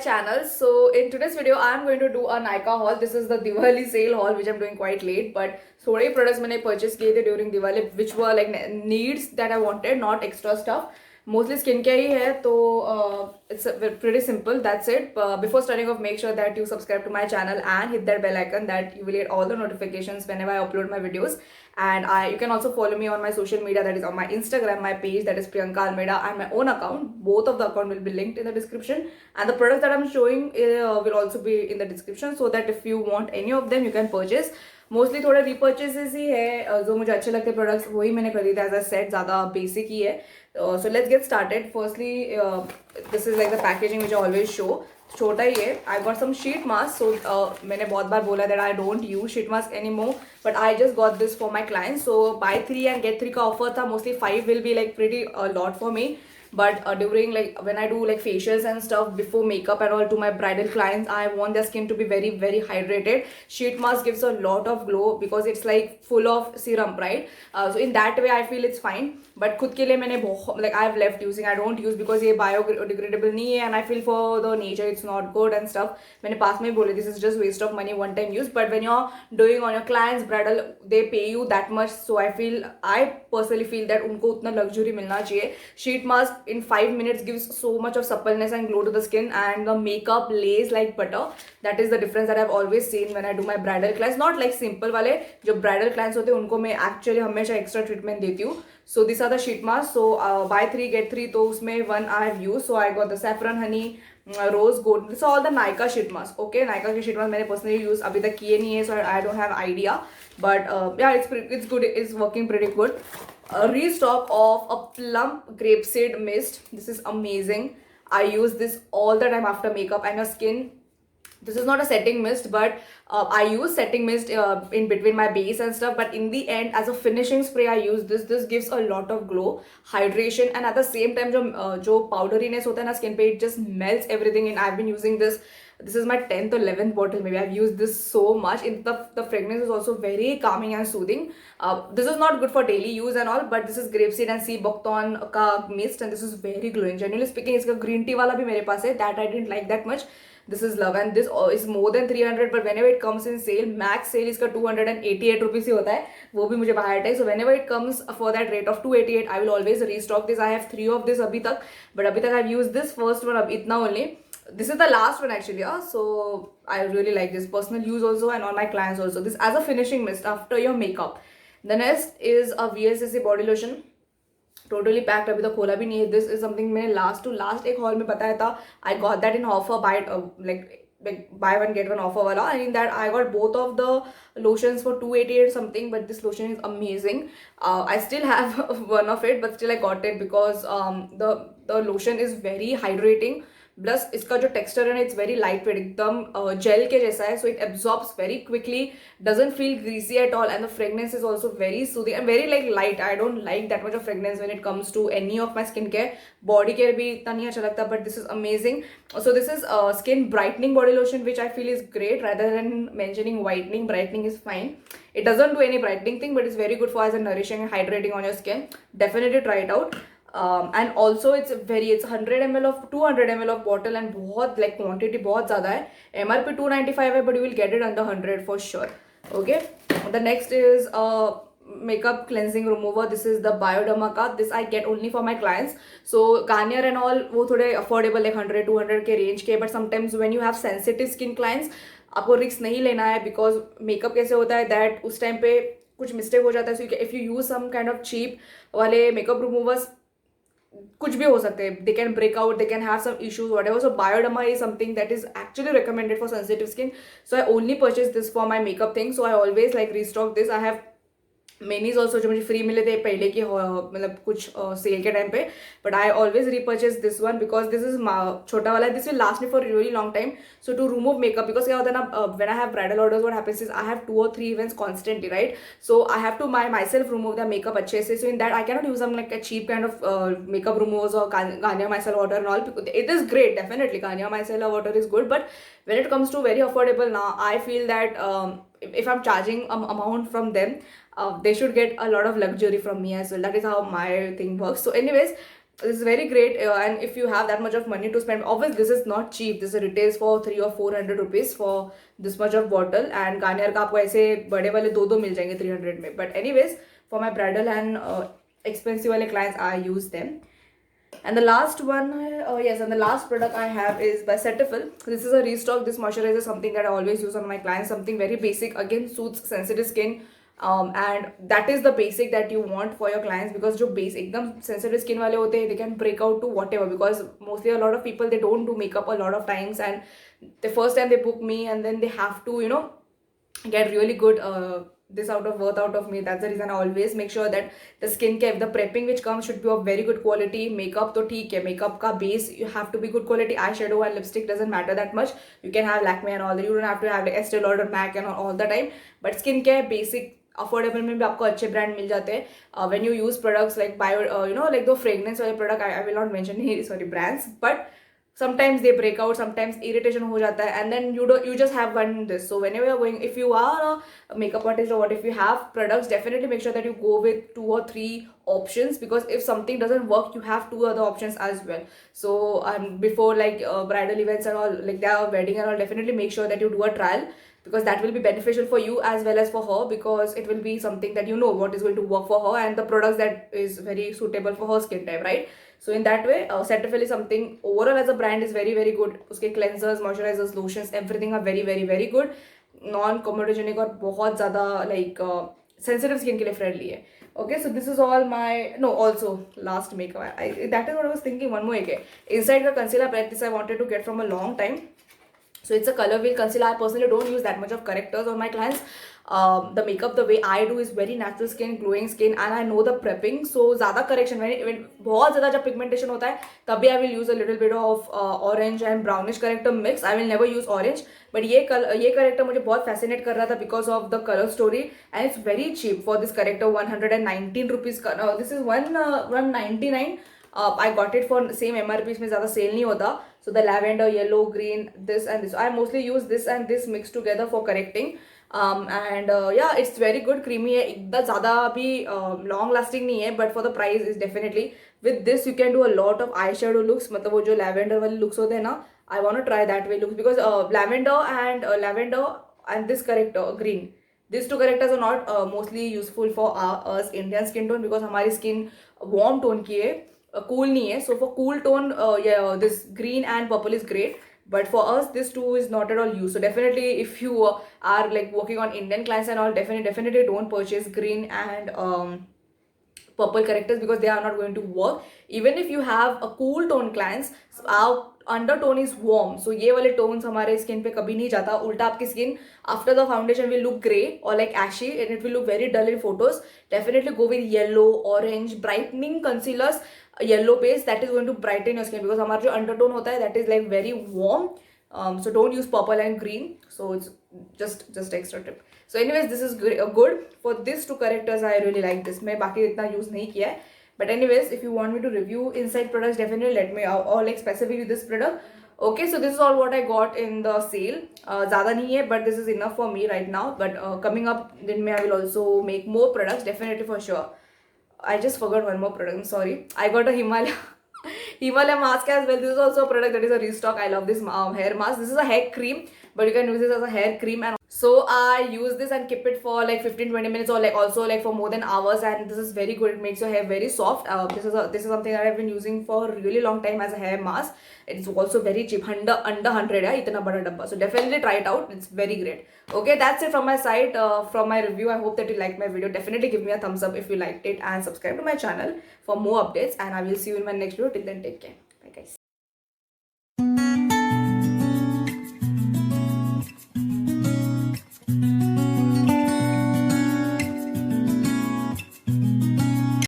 channel. So in today's video I'm going to do a Nykaa haul. This is the Diwali sale haul which I'm doing quite late, but थोड़े products मैंने purchase किए थे during Diwali which were like needs that I wanted, not extra stuff. Mostly skincare ही है तो it's pretty simple. That's it. Before starting off, make sure that you subscribe to my channel and hit that bell icon that you will get all the notifications whenever I upload my videos. And you can also follow me on my social media, that is on my Instagram, my page, that is Priyanka Almeida, and my own account. Both of the account will be linked in the description, and the products that I'm showing will also be in the description, so that if you want any of them you can purchase. Mostly थोड़े रीपर्चेजेस ही है जो मुझे अच्छे लगते products वही मैंने खरीदा as a set, ज़्यादा बेसिक ही है. So let's get started. Firstly this is like the packaging which I always show. छोटा ही है. I got some sheet mask. So मैंने बहुत बार बोला that I don't use sheet mask any more, but I just got this for my clients. So buy 3 and get 3 का offer था. Mostly 5 will be like pretty lot for me, but during like when I do like facials and stuff before makeup and all to my bridal clients, I want their skin to be very very hydrated. Sheet mask gives a lot of glow because it's like full of serum, right? So in that way I feel it's fine, but खुद के लिए मैंने बहुत like I've left using. I don't use because ये biodegradable नहीं है and I feel for the nature it's not good and stuff. मैंने पास में ही बोले this is just waste of money, one time use. But when you're doing on your clients bridal, they pay you that much, so I personally feel that उनको उतना luxury मिलना चाहिए. Sheet mask in 5 minutes gives so much of suppleness and glow to the skin, and the makeup lays like butter. That is the difference that I've always seen when I do my bridal clients. Not like simple वाले जो bridal clients होते हैं उनको मैं actually हमेशा extra treatment देती हूँ. So these are the sheet masks. So buy 3 get 3, तो उसमें 1 I have used. So I got the saffron honey, rose gold. This are all the Nykaa sheet masks. Okay, Nykaa के sheet mask मैंने personally use अभी तक किए नहीं है, so I don't have idea. But yeah, it's good. It's working pretty good. A restock of a plump grapeseed mist. This is amazing. I use this all the time after makeup, and your skin, this is not a setting mist, but I use setting mist in between my base and stuff, but in the end as a finishing spray I use this gives a lot of glow, hydration, and at the same time जो powderiness होता है ना skin पे, it just melts everything. And I've been using this is my 10th or 11th bottle maybe. I've used this so much. The fragrance is also very calming and soothing. This is not good for daily use and all, but this is grapeseed and sea buckthorn का mist, and this is very glowing. Generally speaking, इसका green tea वाला भी मेरे पास है, that I didn't like that much. This is love, and this is more than 300, but whenever it comes in sale, max sale इसका 288 rupees ही होता है, वो भी मुझे बाहर है. So whenever it comes for that rate of 288, I will always restock this. I have 3 of this अभी तक, but अभी तक I've used this first one, अब इतना only. This is the last one actually, so I really like this. Personal use also and on my clients also. This as a finishing mist after your makeup. The next is a VSCC body lotion. Totally packed, अभी तक खोला भी नहीं है. This is something मैंने last एक haul में बताया था. I got that in offer, like buy one get one offer वाला, and in that I got both of the lotions for 288 something. But this lotion is amazing. I still have one of it, but still I got it because the lotion is very hydrating. Plus इसका जो texture है ना, it's very light weight, एकदम gel के जैसा है. So it absorbs very quickly, doesn't feel greasy at all, and the fragrance is also very soothing and very like light. I don't like that much of fragrance when it comes to any of my skin care. Body care भी इतना नहीं अच्छा लगता, but this is amazing. So this is skin brightening body lotion which I feel is great rather than mentioning whitening. Brightening is fine. It doesn't do any brightening thing, but it's very good for as a nourishing and hydrating on your skin. Definitely try it out. And also it's 100 ml of 200 ml of bottle, and बहुत like quantity बहुत ज़्यादा है. MRP 295 है, but you will get it under 100 for sure. Okay. The next is makeup cleansing remover. This is the Bioderma का. This I get only for my clients. So Garnier and all वो थोड़े affordable like 100-200 के range के, but sometimes when you have sensitive skin clients आपको risk नहीं लेना है, because makeup कैसे होता है that उस टाइम पे कुछ मिस्टेक हो जाता है. So if you use some kind of cheap वाले makeup removers, कुछ भी हो सकते हैं. They can break out, they can have some issues, whatever. So Bioderma is something that is actually recommended for sensitive skin. So I only purchase this for my makeup thing. So I always like restock this. I have मेनीज also जो मुझे free मिले थे पहले की, मतलब कुछ cell के टाइम पे, but I always repurchase this one because this is छोटा वाला है. This will last me for really long time. So to remove makeup, because क्या होता है ना, when I have bridal orders what happens is I have 2 or 3 events constantly, right? So I have to myself remove the makeup अच्छे से. So in that I cannot use some like a cheap kind of makeup removers और Garnier micellar water and all. It is great, definitely Garnier micellar water is good, but when it comes to very affordable now, I feel that if I'm charging amount from them, they should get a lot of luxury from me as well. That is how my thing works. So anyways, this is very great, and if you have that much of money to spend, obviously this is not cheap. This retails for 300 or 400 rupees for this much of bottle, and Garnier का आपको ऐसे बड़े वाले दो मिल जाएंगे 300 में. But anyways, for my bridal and expensive वाले clients, I use them. And the last one, yes, and the last product I have is by Cetaphil. This is a restock. This moisturizer is something that I always use on my clients. Something very basic. Again, suits sensitive skin. And that is the basic that you want for your clients, because जो base एकदम sensitive skin वाले होते हैं, they can break out to whatever, because mostly a lot of people, they don't do makeup a lot of times, and the first time they book me and then they have to, you know, get really good this out of worth out of me. That's the reason I always make sure that the skincare, the prepping which comes should be of very good quality. Makeup to theek hai, makeup ka base you have to be good quality. Eyeshadow and lipstick doesn't matter that much. You can have Lakme and all that. You don't have to have like Estee Lauder, MAC and all the time. But skincare basic affordable में भी आपको अच्छे brand मिल जाते हैं. When you use products like bio you know like दो fragrance वाले product, I will not mention sorry brands, but sometimes they break out, sometimes irritation हो जाता है, and then you just have one this. So whenever you're going, if you are a makeup artist or what, if you have products, definitely make sure that you go with 2 or 3 options, because if something doesn't work, you have 2 other options as well. So before like bridal events and all, like their wedding and all, definitely make sure that you do a trial, because that will be beneficial for you as well as for her, because it will be something that you know what is going to work for her, and the products that is very suitable for her skin type, right? So in that way, Cetaphil is something, overall as a brand is very very good. Uske cleansers, moisturizers, lotions, everything are very very very good, non comedogenic और बहुत ज़्यादा like sensitive skin के लिए friendly है. Okay, so this is all my, no, also last makeup, that is what I was thinking. One more है, inside the concealer palette, this I wanted to get from a long time. So it's a color wheel concealer. I personally don't use that much of correctors on my clients. The makeup, the way I do is very natural skin, glowing skin, and I know the prepping. So ज़्यादा correction, when बहुत ज़्यादा जब pigmentation होता है, तभी I will use a little bit of orange and brownish corrector mix. I will never use orange, but ये corrector मुझे बहुत fascinate कर रहा था because of the color story, and it's very cheap for this corrector. 119 rupees. No, this is 199. I got it for same MRP, इसमें ज़्यादा cell नहीं होता. So the lavender, yellow, green, this and this. I mostly use this and this mixed together for correcting. And yeah, it's very good, creamy है, इतना ज़्यादा भी long lasting नहीं है, but for the price is definitely. With this you can do a lot of eyeshadow looks, मतलब वो जो lavender वाले looks होते हैं ना, I want to try that way looks, because lavender and this corrector green, these two correctors are not mostly useful for us Indian skin tone, because हमारी skin warm tone की है, cool नहीं है. So for cool tone, yeah, this green and purple is great, but for us this two is not at all used. So definitely if you are like working on Indian clients and all, definitely don't purchase green and purple correctors, because they are not going to work. Even if you have a cool tone clients, our undertone is warm, so ये वाले tones हमारे skin पे कभी नहीं जाता. उल्टा आपकी skin after the foundation will look grey or like ashy, and it will look very dull in photos. Definitely go with yellow, orange, brightening concealers. Yellow base, that is going to brighten your skin, because हमारा जो undertone होता है that is like very warm. So don't use purple and green. So it's just extra tip. So anyways, this is good for these two correctors. I really like this. मैं बाकी इतना use नहीं किया है. But anyways, if you want me to review inside products, definitely let me out, or like specifically this product. Okay, so this is all what I got in the sale. ज़्यादा नहीं है, but this is enough for me right now. But coming up, then I will also make more products, definitely for sure. I just forgot one more product. I'm sorry. I got a Himalaya mask as well. This is also a product that is a restock. I love this hair mask. This is a hair cream, but you can use this as a hair cream. And so I use this and keep it for like 15-20 minutes, or like also like for more than hours. And this is very good. It makes your hair very soft. This is something that I've been using for a really long time as a hair mask. It's also very cheap, under 100 है इतना बड़ा डब्बा. So definitely try it out. It's very great. Okay, that's it from my side, from my review. I hope that you liked my video. Definitely give me a thumbs up if you liked it, and subscribe to my channel for more updates. And I will see you in my next video. Till then, take care.